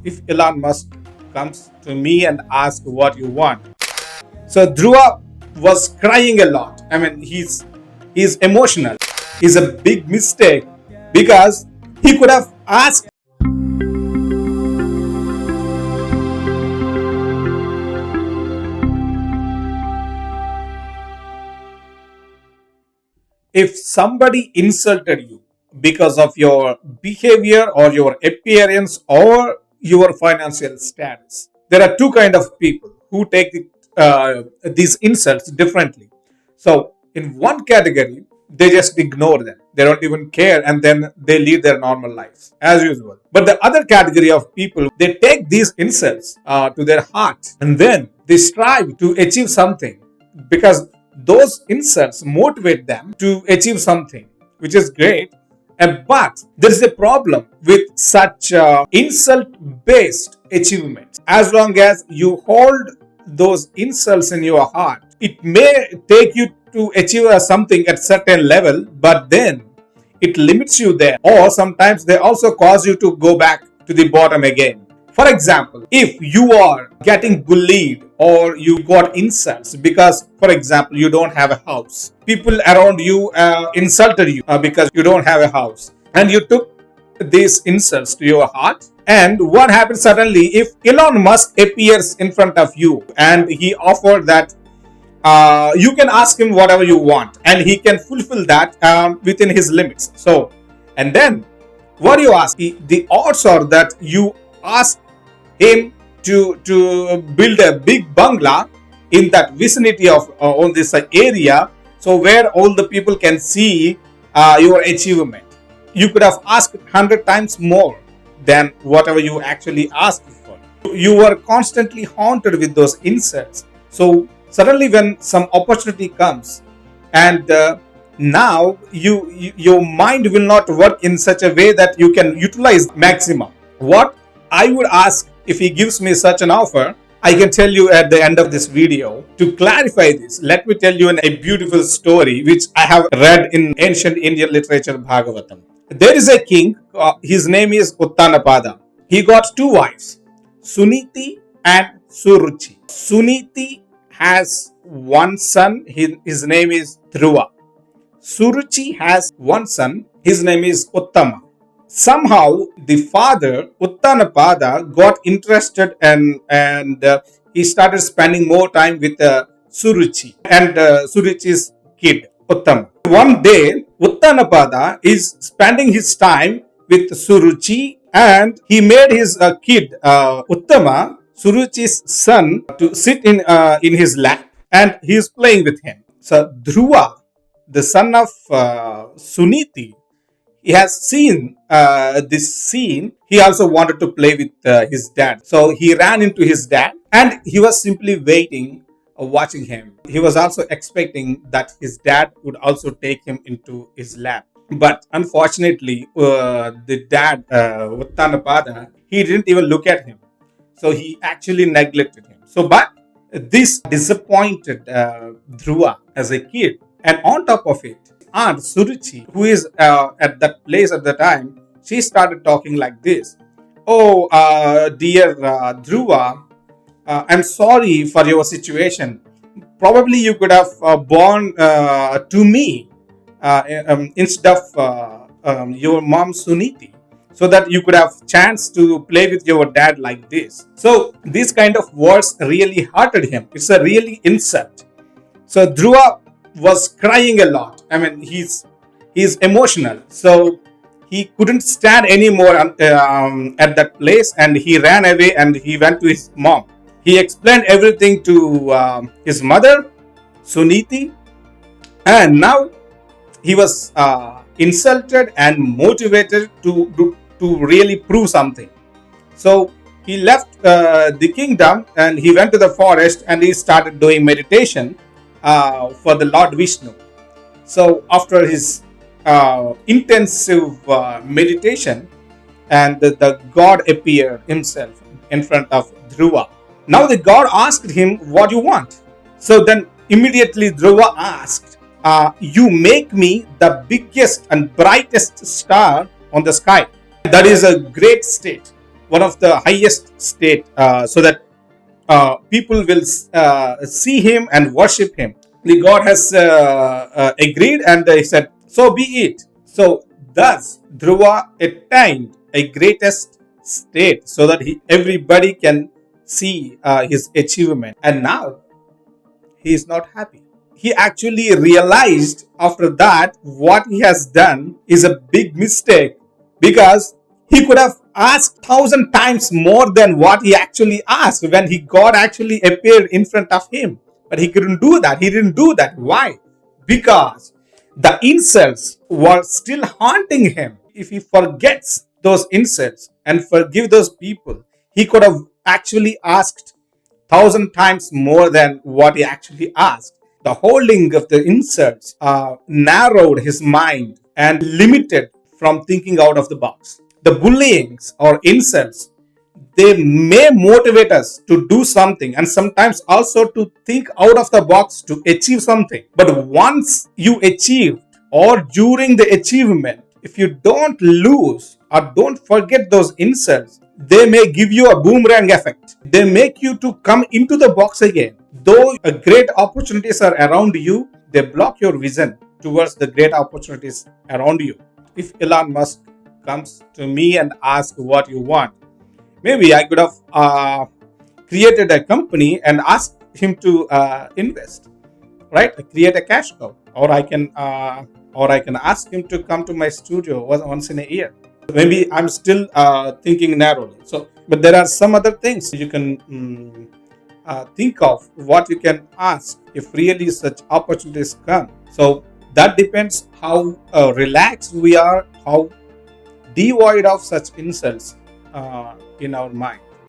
if Elon Musk comes to me and asks what you want? So Dhruva was crying a lot. I mean, he's emotional. It's a big mistake because he could have asked. If somebody insulted you because of your behavior or your appearance or your financial status, there are two kind of people who take these insults differently. So in one category, they just ignore them. They don't even care, and then they lead their normal lives as usual. But the other category of people, they take these insults to their heart, and then they strive to achieve something because those insults motivate them to achieve something, which is great. But there is a problem with such insult based achievements. As long as you hold those insults in your heart, it may take you to achieve something at certain level, but then it limits you there, or sometimes they also cause you to go back to the bottom again. For example, if you are getting bullied or you got insults because, for example, you don't have a house, people around you insulted you because you don't have a house, and you took these insults to your heart. And what happens suddenly if Elon Musk appears in front of you and he offered that you can ask him whatever you want and he can fulfill that within his limits. So, and then what do you ask? The odds are that you ask him to build a big bungalow in that vicinity of on this area, so where all the people can see your achievement. You could have asked 100 times more than whatever you actually asked for. You were constantly haunted with those insults. So suddenly when some opportunity comes and now your mind will not work in such a way that you can utilize maximum. What I would ask if he gives me such an offer, I can tell you at the end of this video. To clarify this, let me tell you a beautiful story which I have read in ancient Indian literature, Bhagavatam. There is a king, his name is Uttanapada. He got two wives, Suniti and Suruchi. Suniti has one son, his name is Dhruva. Suruchi has one son, his name is Uttama. Somehow the father, Uttanapada, got interested and he started spending more time with Suruchi and Suruchi's kid, Uttama. One day, Uttanapada is spending his time with Suruchi and he made his kid, Uttama, Suruchi's son, to sit in his lap and he is playing with him. So Dhruva, the son of Suniti, he has seen this scene. He also wanted to play with his dad. So he ran into his dad and he was simply waiting, watching him. He was also expecting that his dad would also take him into his lap. But unfortunately, the dad, Uttanapada, he didn't even look at him. So he actually neglected him. So, but this disappointed Dhruva as a kid. And on top of it, Aunt Suruchi, who is at that place at the time, she started talking like this. Oh, dear Dhruva, I'm sorry for your situation. Probably you could have born to me instead of your mom Suniti, so that you could have chance to play with your dad like this. So these kind of words really hurted him. It's a really insult. So Dhruva was crying a lot. I mean, he's emotional. So he couldn't stand anymore at that place and he ran away and he went to his mom. He explained everything to his mother, Suniti, and now he was insulted and motivated to really prove something. So he left the kingdom and he went to the forest and he started doing meditation for the Lord Vishnu. So after his intensive meditation, and the God appeared himself in front of Dhruva. Now the God asked him, what do you want? So then immediately Dhruva asked, you make me the biggest and brightest star on the sky. That is a great state. one of the highest state, so that people will see him and worship him. The God has agreed, and he said, "So be it." So thus, Dhruva attained a greatest state, so that everybody can see his achievement. And now he is not happy. He actually realized after that what he has done is a big mistake, because he could have asked 1,000 times more than what he actually asked when God actually appeared in front of him. But he couldn't do that. He didn't do that. Why? Because the insults were still haunting him. If he forgets those insults and forgive those people, he could have actually asked 1,000 times more than what he actually asked. The holding of the insults narrowed his mind and limited from thinking out of the box. The bullyings or insults, they may motivate us to do something, and sometimes also to think out of the box to achieve something. But once you achieve, or during the achievement, if you don't lose or don't forget those insults, they may give you a boomerang effect. They make you to come into the box again. Though great opportunities are around you, they block your vision towards the great opportunities around you. If Elon Musk comes to me and asks what you want, maybe I could have created a company and asked him to invest, right? Create a cash cow, or I can ask him to come to my studio once in a year. Maybe I'm still thinking narrowly. So, but there are some other things you can think of what you can ask if really such opportunities come. So that depends how relaxed we are, how devoid of such insults in our mind.